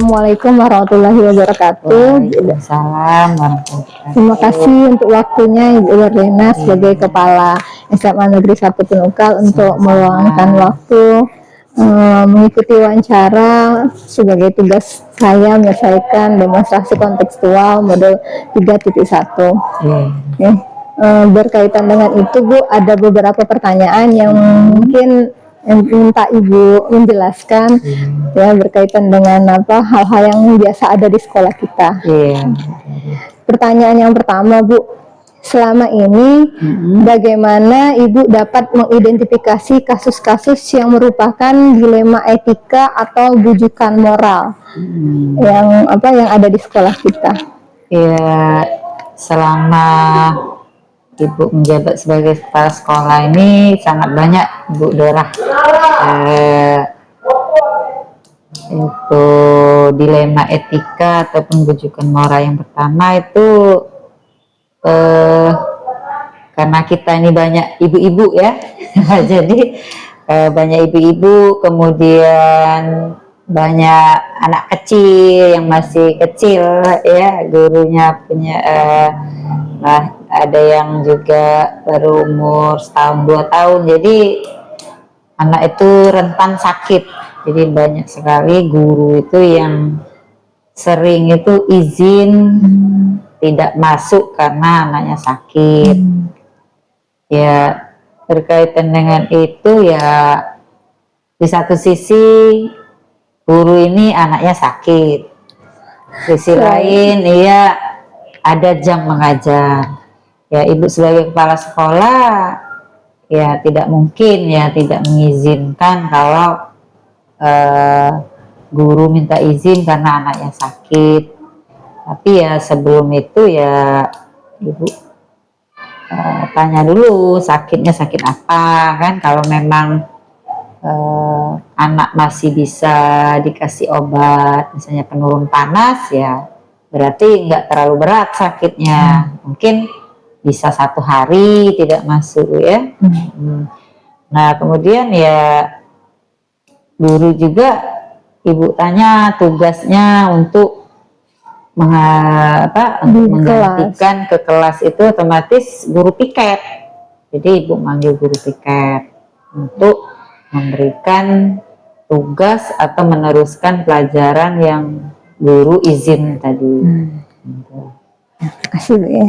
Assalamualaikum warahmatullahi wabarakatuh. Waalaikumsalam warahmatullahi wabarakatuh. Terima kasih untuk waktunya Ibu Wardena sebagai Kepala SMA Negeri 1 Tunukal untuk meluangkan waktu mengikuti wawancara sebagai tugas saya menyelesaikan demonstrasi kontekstual model 3.1. Okay. Berkaitan dengan itu Bu, ada beberapa pertanyaan yang mungkin minta Ibu menjelaskan ya berkaitan dengan hal-hal yang biasa ada di sekolah kita. Pertanyaan yang pertama Bu, selama ini bagaimana Ibu dapat mengidentifikasi kasus-kasus yang merupakan dilema etika atau bujukan moral yang ada di sekolah kita? Ya, selama Ibu menjabat sebagai kepala sekolah ini sangat banyak Bu Dorah itu dilema etika ataupun bujukan moral. Yang pertama itu karena kita ini banyak ibu-ibu ya jadi banyak ibu-ibu, kemudian banyak anak kecil yang masih kecil ya, gurunya punya ada yang juga baru umur setahun 2 tahun, jadi anak itu rentan sakit. Jadi banyak sekali guru itu yang sering itu izin tidak masuk karena anaknya sakit. Ya, berkaitan dengan itu ya, di satu sisi guru ini anaknya sakit, sisi lain ya ada jam mengajar. Ya, Ibu sebagai kepala sekolah ya tidak mungkin ya tidak mengizinkan kalau guru minta izin karena anaknya sakit. Tapi ya sebelum itu ya Ibu tanya dulu sakitnya sakit apa kan. Kalau memang anak masih bisa dikasih obat misalnya penurun panas ya berarti nggak terlalu berat sakitnya, mungkin bisa 1 hari tidak masuk ya. Nah kemudian ya guru juga Ibu tanya tugasnya untuk menggantikan ke kelas itu otomatis guru piket. Jadi Ibu manggil guru piket untuk memberikan tugas atau meneruskan pelajaran yang guru izin tadi. Terima kasih Bu ya.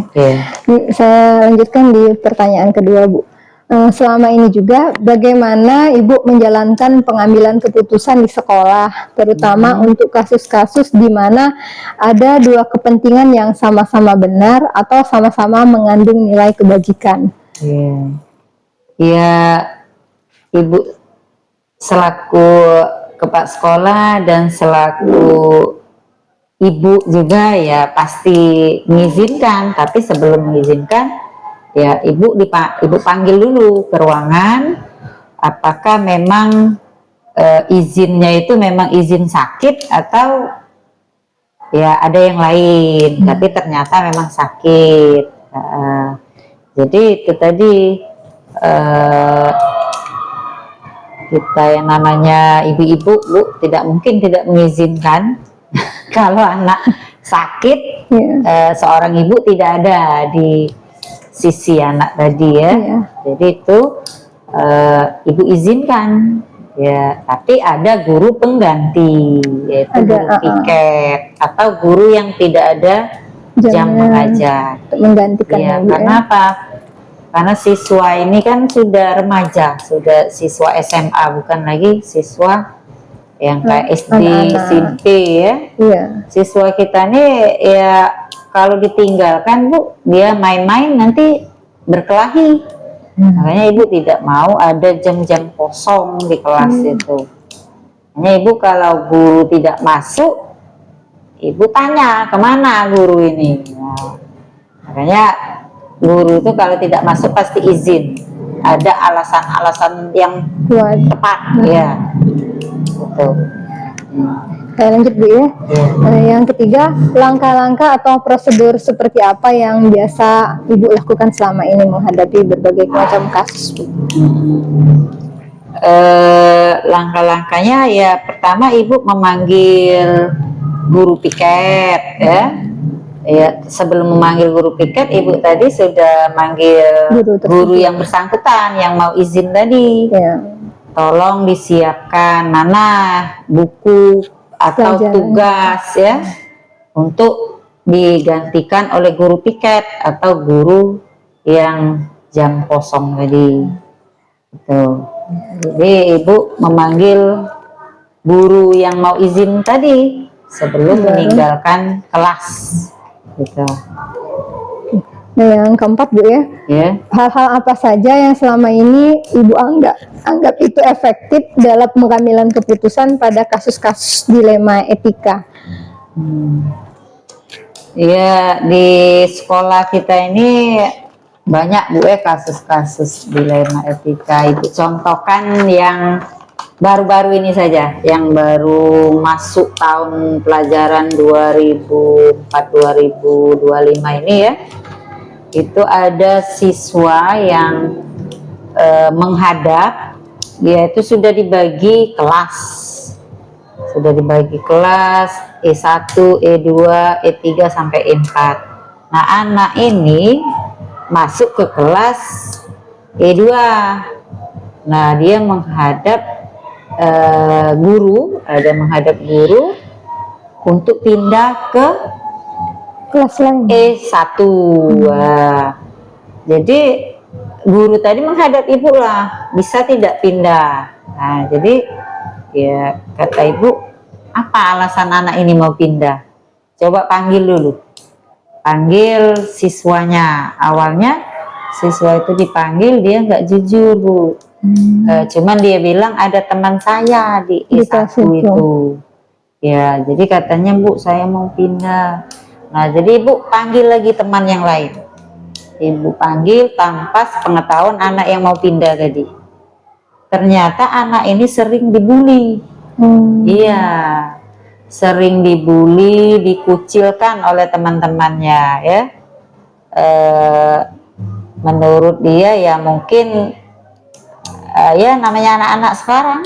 Saya lanjutkan di pertanyaan kedua Bu. Selama ini juga bagaimana Ibu menjalankan pengambilan keputusan di sekolah, terutama untuk kasus-kasus di mana ada 2 kepentingan yang sama-sama benar atau sama-sama mengandung nilai kebajikan? Ya, Ibu selaku kepala sekolah dan selaku Ibu juga ya pasti mengizinkan, tapi sebelum mengizinkan ya Ibu panggil dulu ke ruangan apakah memang izinnya itu memang izin sakit atau ya ada yang lain tapi ternyata memang sakit. Jadi itu tadi kita yang namanya ibu-ibu Bu tidak mungkin tidak mengizinkan kalau anak sakit. Seorang ibu tidak ada di sisi anak tadi ya. Jadi itu Ibu izinkan ya, tapi ada guru pengganti yaitu guru piket atau guru yang tidak ada jam mengajar menggantikan ya. Karena apa? Karena siswa ini kan sudah remaja, sudah siswa SMA, bukan lagi siswa yang kayak SD, SMP ya. Siswa kita nih ya kalau ditinggalkan Bu, dia main-main nanti berkelahi. Makanya Ibu tidak mau ada jam-jam kosong di kelas itu. Makanya Ibu kalau guru tidak masuk, Ibu tanya kemana guru ini. Makanya guru itu kalau tidak masuk pasti izin. Ada alasan-alasan yang tepat ya. Betul. Saya lanjut Bu ya. Yang ketiga, langkah-langkah atau prosedur seperti apa yang biasa Ibu lakukan selama ini menghadapi berbagai macam kasus Bu? Langkah-langkahnya ya pertama Ibu memanggil guru piket ya. Ya, sebelum memanggil guru piket, ibu tadi sudah manggil guru yang bersangkutan yang mau izin tadi. Ya. Tolong disiapkan mana buku atau tugas ya untuk digantikan oleh guru piket atau guru yang jam kosong tadi. Gitu. Jadi ibu memanggil guru yang mau izin tadi sebelum meninggalkan kelas. Gitu. Nah, yang keempat Bu ya, hal-hal apa saja yang selama ini Ibu anggap itu efektif dalam pengambilan keputusan pada kasus-kasus dilema etika? Ya, di sekolah kita ini banyak Bu ya kasus-kasus dilema etika. Ibu contohkan yang baru-baru ini saja, yang baru masuk tahun pelajaran 2004-2025 ini ya. Itu ada siswa yang menghadap, yaitu sudah dibagi kelas. Sudah dibagi kelas E1, E2, E3 sampai E4. Nah, anak ini masuk ke kelas E2. Nah, dia menghadap menghadap guru untuk pindah ke kelas lain E1. Jadi guru tadi menghadap ibu lah, bisa tidak pindah. Nah, jadi ya kata ibu, apa alasan anak ini mau pindah? Coba panggil dulu, panggil siswanya. Awalnya siswa itu dipanggil, dia nggak jujur Bu. Cuman dia bilang ada teman saya di E1 itu. Ya, jadi katanya Bu, saya mau pindah. Nah, jadi ibu panggil lagi teman yang lain. Ibu panggil tanpa pengetahuan anak yang mau pindah tadi. Ternyata anak ini sering dibully. Iya, sering dibully, dikucilkan oleh teman-temannya ya. Menurut dia ya mungkin ya namanya anak-anak sekarang.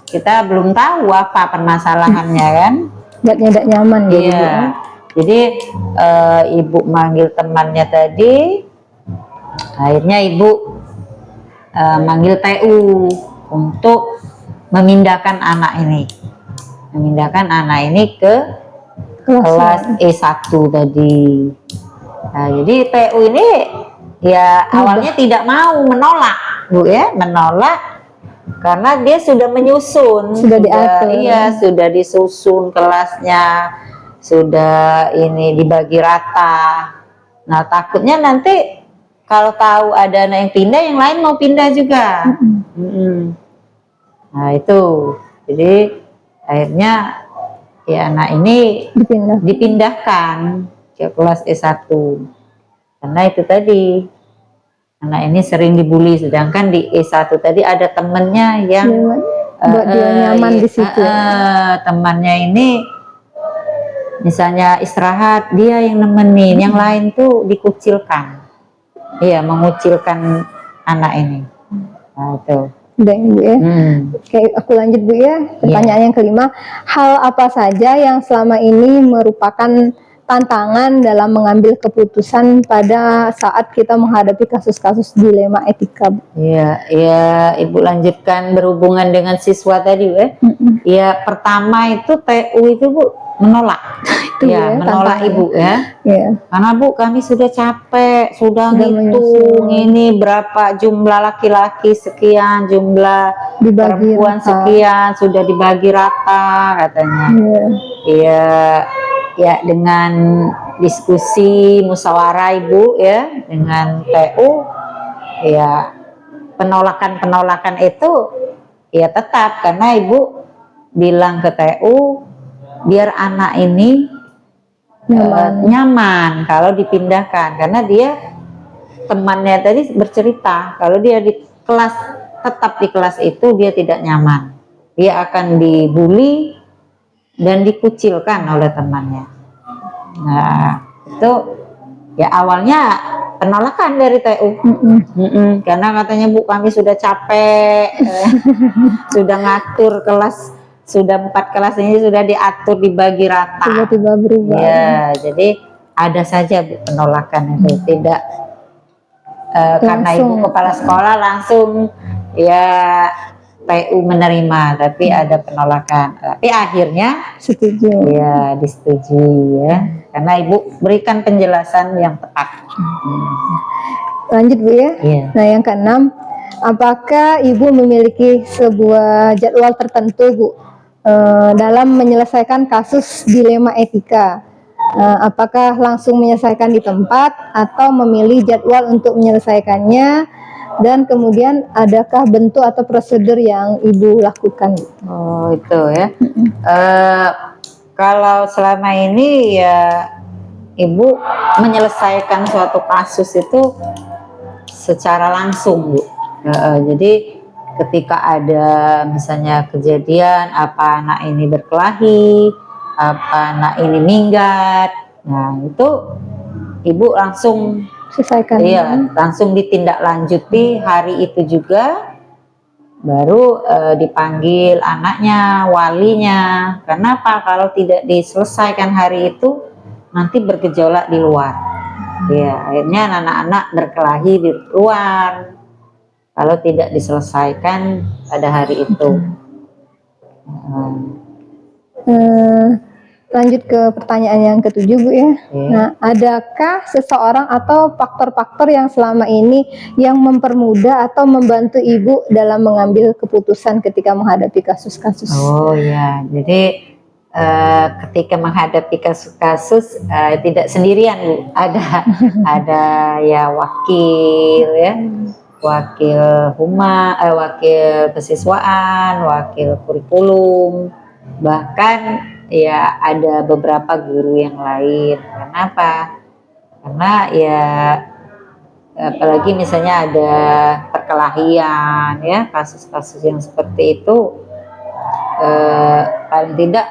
Kita belum tahu apa permasalahannya kan. Nggak nyaman gitu. Iya. Jadi ibu manggil temannya tadi, akhirnya ibu manggil TU untuk memindahkan anak ini ke kelas E1 tadi. Nah, jadi TU ini ya awalnya tidak mau, menolak Bu ya, menolak karena dia sudah menyusun, sudah diatur. Iya, sudah disusun kelasnya, sudah ini dibagi rata. Nah, takutnya nanti kalau tahu ada anak yang pindah, yang lain mau pindah juga. Nah, itu. Jadi akhirnya ya anak ini dipindahkan ke kelas E1. Karena itu tadi, anak ini sering dibully, sedangkan di E1 tadi ada temennya yang buat dia nyaman di situ. Temannya ini misalnya istirahat, dia yang nemenin, yang lain tuh dikucilkan. Iya, mengucilkan anak ini. Nah, itu. Udah Bu ya. Oke, aku lanjut Bu ya. Pertanyaan yang kelima, hal apa saja yang selama ini merupakan tantangan dalam mengambil keputusan pada saat kita menghadapi kasus-kasus dilema etika? Iya, ya Ibu lanjutkan berhubungan dengan siswa tadi ya. Ya, pertama itu TU itu Bu menolak. Ya, menolak Ibu ya. Karena Bu, kami sudah capek, sudah ngitung ini berapa jumlah laki-laki sekian, jumlah perempuan sekian, sudah dibagi rata katanya. Iya. Ya, dengan diskusi musyawarah Ibu ya dengan TU, ya penolakan itu ya tetap, karena Ibu bilang ke TU biar anak ini nyaman kalau dipindahkan, karena dia temannya tadi bercerita kalau dia di kelas, tetap di kelas itu dia tidak nyaman, dia akan dibully dan dikucilkan oleh temannya. Nah, itu ya awalnya penolakan dari TU. Karena katanya Bu, kami sudah capek sudah ngatur kelas sudah 4 kelas ini sudah diatur dibagi rata. Tiba-tiba berubah. Ya, jadi ada saja Bu, penolakan itu tidak karena ibu kepala sekolah langsung ya PU menerima, tapi ada penolakan. Tapi akhirnya setuju. Ya, disetujui ya. Karena ibu berikan penjelasan yang tepat. Lanjut Bu ya. Iya. Nah, yang keenam, apakah ibu memiliki sebuah jadwal tertentu Bu dalam menyelesaikan kasus dilema etika? Apakah langsung menyelesaikan di tempat atau memilih jadwal untuk menyelesaikannya, dan kemudian adakah bentuk atau prosedur yang ibu lakukan? Oh, itu ya. Kalau selama ini ya ibu menyelesaikan suatu kasus itu secara langsung Bu. Jadi ketika ada misalnya kejadian apa anak ini berkelahi, apa anak ini minggat, nah itu ibu langsung Selesaikan. Iya, langsung ditindaklanjuti hari itu juga, baru dipanggil anaknya, walinya. Kenapa? Kalau tidak diselesaikan hari itu, nanti bergejolak di luar. Ya, akhirnya anak-anak berkelahi di luar. Kalau tidak diselesaikan pada hari itu. Lanjut ke pertanyaan yang ketujuh Bu ya. Nah, adakah seseorang atau faktor-faktor yang selama ini yang mempermudah atau membantu ibu dalam mengambil keputusan ketika menghadapi kasus-kasus? Oh ya, jadi ketika menghadapi kasus-kasus tidak sendirian Bu, ada ya wakil ya, wakil wakil kesiswaan, wakil kurikulum, bahkan ya ada beberapa guru yang lain. Kenapa? Karena ya apalagi misalnya ada perkelahian ya, kasus-kasus yang seperti itu, paling tidak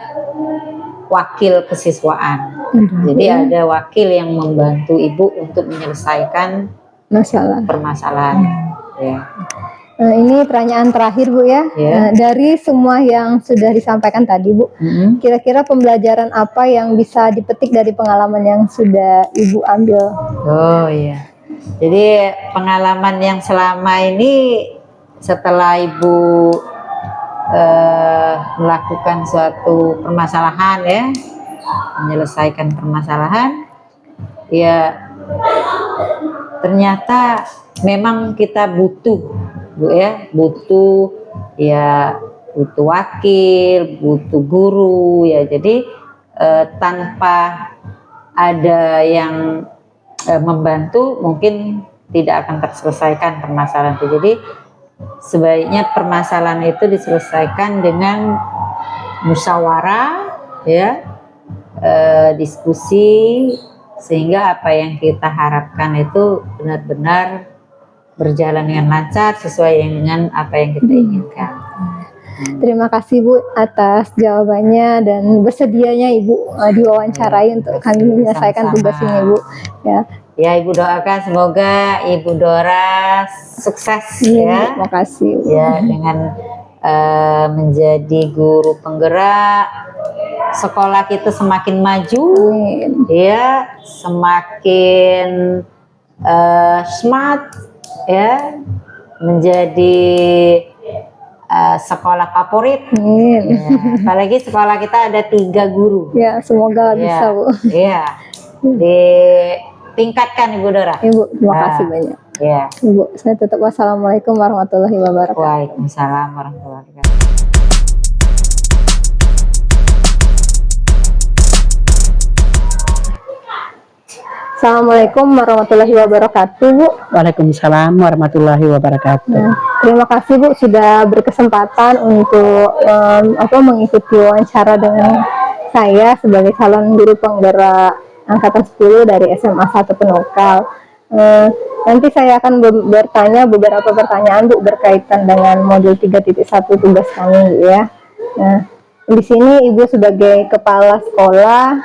wakil kesiswaan. Jadi ada wakil yang membantu ibu untuk menyelesaikan permasalahan. Ya. Ini pertanyaan terakhir Bu ya. Dari semua yang sudah disampaikan tadi Bu, kira-kira pembelajaran apa yang bisa dipetik dari pengalaman yang sudah ibu ambil? Oh iya, jadi pengalaman yang selama ini setelah ibu melakukan suatu permasalahan ya, menyelesaikan permasalahan, ya ternyata memang kita butuh Bu ya, butuh wakil, butuh guru ya. Jadi tanpa ada yang membantu mungkin tidak akan terselesaikan permasalahan itu. Jadi sebaiknya permasalahan itu diselesaikan dengan musyawarah ya, diskusi, sehingga apa yang kita harapkan itu benar-benar berjalan dengan lancar sesuai dengan apa yang kita inginkan. Terima kasih Bu atas jawabannya dan bersedianya Ibu diwawancarai untuk kami menyelesaikan tugas ini Bu. Ya Ibu doakan semoga Ibu Dora sukses ya. Terima kasih Bu. Ya, dengan menjadi guru penggerak, sekolah kita semakin maju, ya semakin smart. Ya, menjadi sekolah favorit. Ya, apalagi sekolah kita ada 3 guru. Ya, semoga bisa Bu. Iya, ditingkatkan Ibu Dora. Ibu, terima kasih banyak. Ya. Ibu, saya tutup. Wassalamualaikum warahmatullahi wabarakatuh. Waalaikumsalam warahmatullahi wabarakatuh. Assalamualaikum warahmatullahi wabarakatuh Bu. Waalaikumsalam warahmatullahi wabarakatuh. Terima kasih Bu sudah berkesempatan untuk mengikuti wawancara dengan saya sebagai calon guru penggerak angkatan 10 dari SMA 1 Penukal. Nanti saya akan bertanya beberapa pertanyaan Bu berkaitan dengan modul 3.1 tugas kami Bu ya. Nah, di sini Ibu sebagai kepala sekolah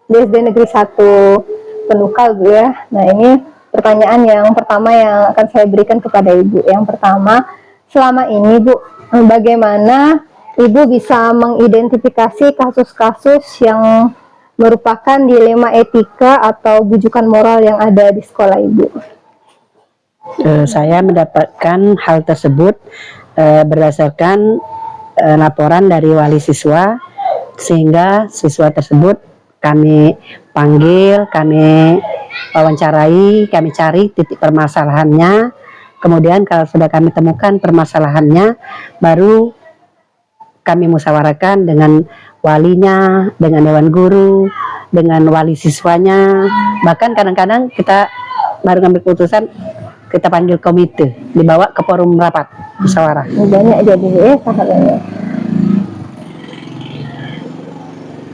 di SD Negeri 1 Penukal Bu ya. Nah, ini pertanyaan yang pertama yang akan saya berikan kepada Ibu. Yang pertama, selama ini Bu, bagaimana Ibu bisa mengidentifikasi kasus-kasus yang merupakan dilema etika atau bujukan moral yang ada di sekolah Ibu? Saya mendapatkan hal tersebut berdasarkan laporan dari wali siswa, sehingga siswa tersebut kami panggil, kami wawancarai, kami cari titik permasalahannya. Kemudian kalau sudah kami temukan permasalahannya, baru kami musyawarahkan dengan walinya, dengan dewan guru, dengan wali siswanya. Bahkan kadang-kadang kita baru ngambil keputusan, kita panggil komite, dibawa ke forum rapat musyawarah. Banyak jadi sahabatnya.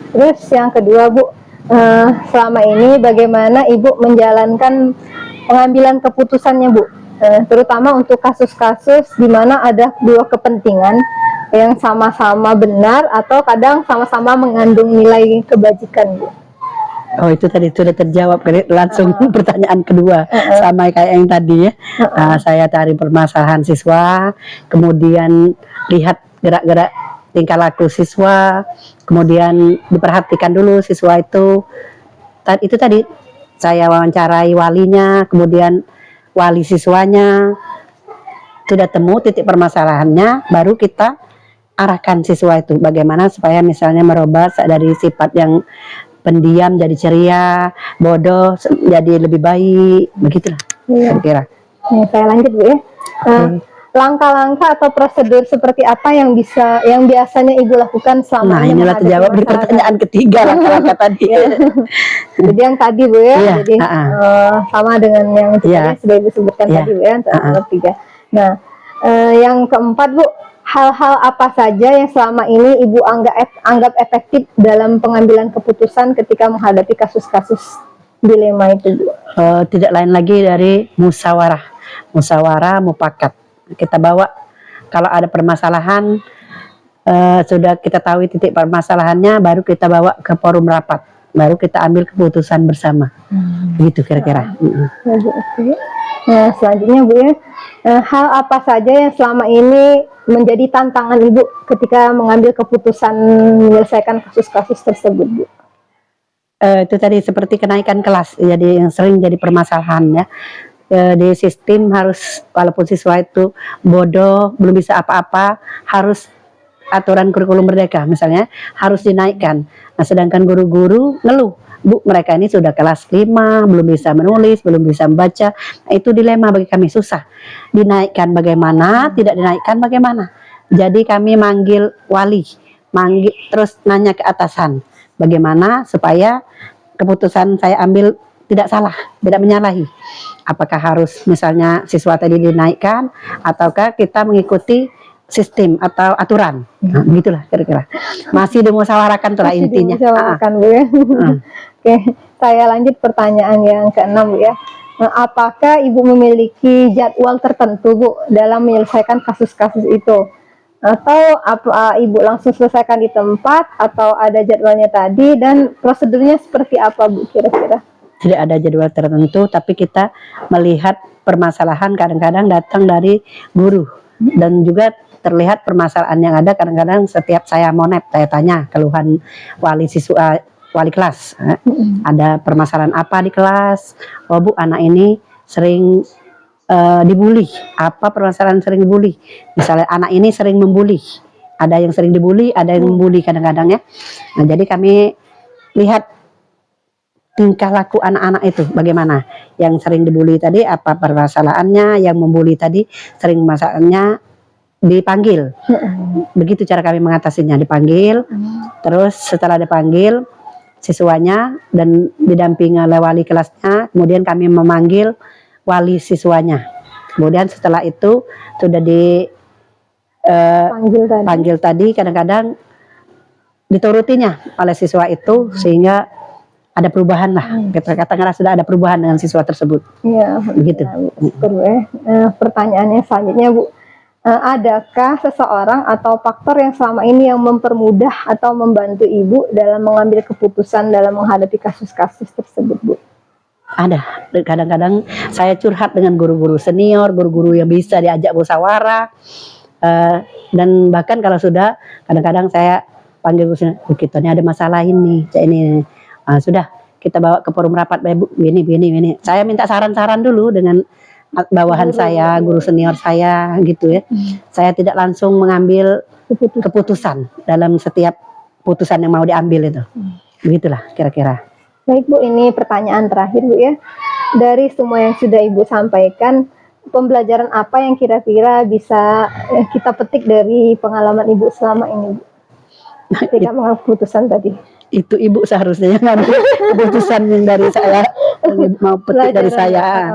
Terus yang kedua Bu, selama ini bagaimana Ibu menjalankan pengambilan keputusannya Bu? Terutama untuk kasus-kasus di mana ada dua kepentingan yang sama-sama benar atau kadang sama-sama mengandung nilai kebajikan Bu. Oh, itu tadi sudah terjawab langsung pertanyaan kedua sama kayak yang tadi ya. Saya cari permasalahan siswa, kemudian lihat gerak-gerak tingkah laku siswa, kemudian diperhatikan dulu siswa itu. Itu tadi saya wawancarai walinya, kemudian wali siswanya, sudah temu titik permasalahannya, baru kita arahkan siswa itu bagaimana supaya misalnya merubah dari sifat yang pendiam jadi ceria, bodoh jadi lebih baik, begitulah. Iya. Kira-kira. Saya lanjut Bu ya. Langkah-langkah atau prosedur seperti apa yang biasanya Ibu lakukan selama ini? Inilah terjawab di pertanyaan ketiga langkah-langkah tadi. Jadi yang tadi Bu ya, Iya, jadi sama dengan yang tadi sudah Ibu sebutkan tadi Bu ya, untuk nomor 3. Nah, yang keempat Bu, hal-hal apa saja yang selama ini Ibu anggap efektif dalam pengambilan keputusan ketika menghadapi kasus-kasus dilema itu Bu? Tidak lain lagi dari musyawarah mufakat. Kita bawa kalau ada permasalahan, sudah kita tahu titik permasalahannya, baru kita bawa ke forum rapat, baru kita ambil keputusan bersama. Begitu kira-kira. Nah, selanjutnya Bu ya, hal apa saja yang selama ini menjadi tantangan Ibu ketika mengambil keputusan menyelesaikan kasus-kasus tersebut Bu? Itu tadi seperti kenaikan kelas, jadi yang sering jadi permasalahan ya. Di sistem harus, walaupun siswa itu bodoh, belum bisa apa-apa, harus aturan kurikulum merdeka misalnya harus dinaikkan. Nah, sedangkan guru-guru ngeluh, Bu, mereka ini sudah kelas 5, belum bisa menulis, belum bisa membaca. Nah, itu dilema bagi kami, susah. Dinaikkan bagaimana, tidak dinaikkan bagaimana. Jadi kami manggil wali, terus nanya ke atasan, bagaimana supaya keputusan saya ambil tidak salah, tidak menyalahi. Apakah harus misalnya siswa tadi dinaikkan, ataukah kita mengikuti sistem atau aturan? Nah, begitulah kira-kira. Masih dimusyawarahkan itulah intinya. Dimusyawarahkan Bu ya. Oke, saya lanjut pertanyaan yang ke-6 Bu ya. Nah, apakah Ibu memiliki jadwal tertentu Bu dalam menyelesaikan kasus-kasus itu? Atau apa Ibu langsung selesaikan di tempat, atau ada jadwalnya tadi, dan prosedurnya seperti apa Bu kira-kira? Tidak ada jadwal tertentu, tapi kita melihat permasalahan kadang-kadang datang dari guru, dan juga terlihat permasalahan yang ada kadang-kadang setiap saya monep, saya tanya keluhan wali siswa, wali kelas, ada permasalahan apa di kelas? Oh Bu, anak ini sering dibully. Apa permasalahan sering dibully? Misalnya anak ini sering membuli, ada yang sering dibully, ada yang membuli kadang-kadang ya. Nah, jadi kami lihat tingkah laku anak-anak itu bagaimana. Yang sering dibully tadi apa permasalahannya, yang membuli tadi sering masalahnya, dipanggil. Begitu cara kami mengatasinya, dipanggil. Terus setelah dipanggil siswanya dan didampingi oleh wali kelasnya, kemudian kami memanggil wali siswanya. Kemudian setelah itu sudah panggil tadi, kadang-kadang diturutinya oleh siswa itu, sehingga ada perubahan lah. Kita katakanlah sudah ada perubahan dengan siswa tersebut. Iya, begitu. Pertanyaannya selanjutnya Bu, adakah seseorang atau faktor yang selama ini yang mempermudah atau membantu Ibu dalam mengambil keputusan dalam menghadapi kasus-kasus tersebut Bu? Ada. Kadang-kadang saya curhat dengan guru-guru senior, guru-guru yang bisa diajak musyawarah. Dan bahkan kalau sudah, kadang-kadang saya panggil Bu, kita ini ada masalah ini, cak ini. Sudah kita bawa ke forum rapat, Bu, gini. Saya minta saran-saran dulu dengan bawahan saya, guru senior saya gitu ya. Saya tidak langsung mengambil keputusan dalam setiap putusan yang mau diambil itu. Begitulah kira-kira. Baik Bu, ini pertanyaan terakhir Bu ya. Dari semua yang sudah Ibu sampaikan, pembelajaran apa yang kira-kira bisa kita petik dari pengalaman Ibu selama ini Bu? Ketika mengambil keputusan tadi. Itu Ibu seharusnya yang ngambil keputusan yang dari saya, yang mau petik dari saya.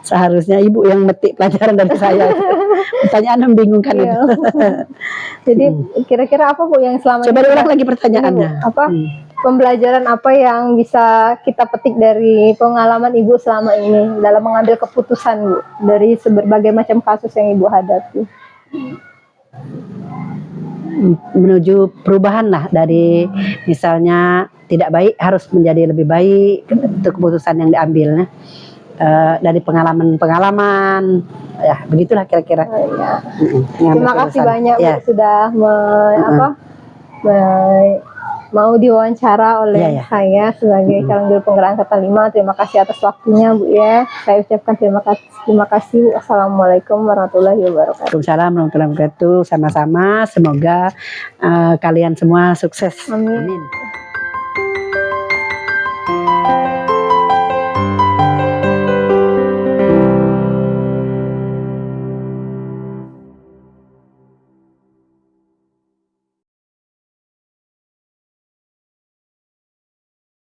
Seharusnya Ibu yang metik pelajaran dari saya. Pertanyaan membingungkan itu. Jadi kira-kira apa Bu yang selama Coba ini ulang lagi pertanyaannya. apa pembelajaran apa yang bisa kita petik dari pengalaman Ibu selama ini dalam mengambil keputusan Bu dari berbagai macam kasus yang Ibu hadapi? Menuju perubahan lah, dari misalnya tidak baik harus menjadi lebih baik, itu keputusan yang diambilnya. Dari pengalaman-pengalaman, ya begitulah kira-kira. Terima kasih banyak Bu sudah mau diwawancara oleh saya sebagai calon juru penggerak angkatan 5. Terima kasih atas waktunya Bu ya. Saya ucapkan terima kasih. Assalamualaikum warahmatullahi wabarakatuh. Waalaikumsalam warahmatullahi wabarakatuh. Sama-sama, semoga kalian semua sukses. Amin. Amin.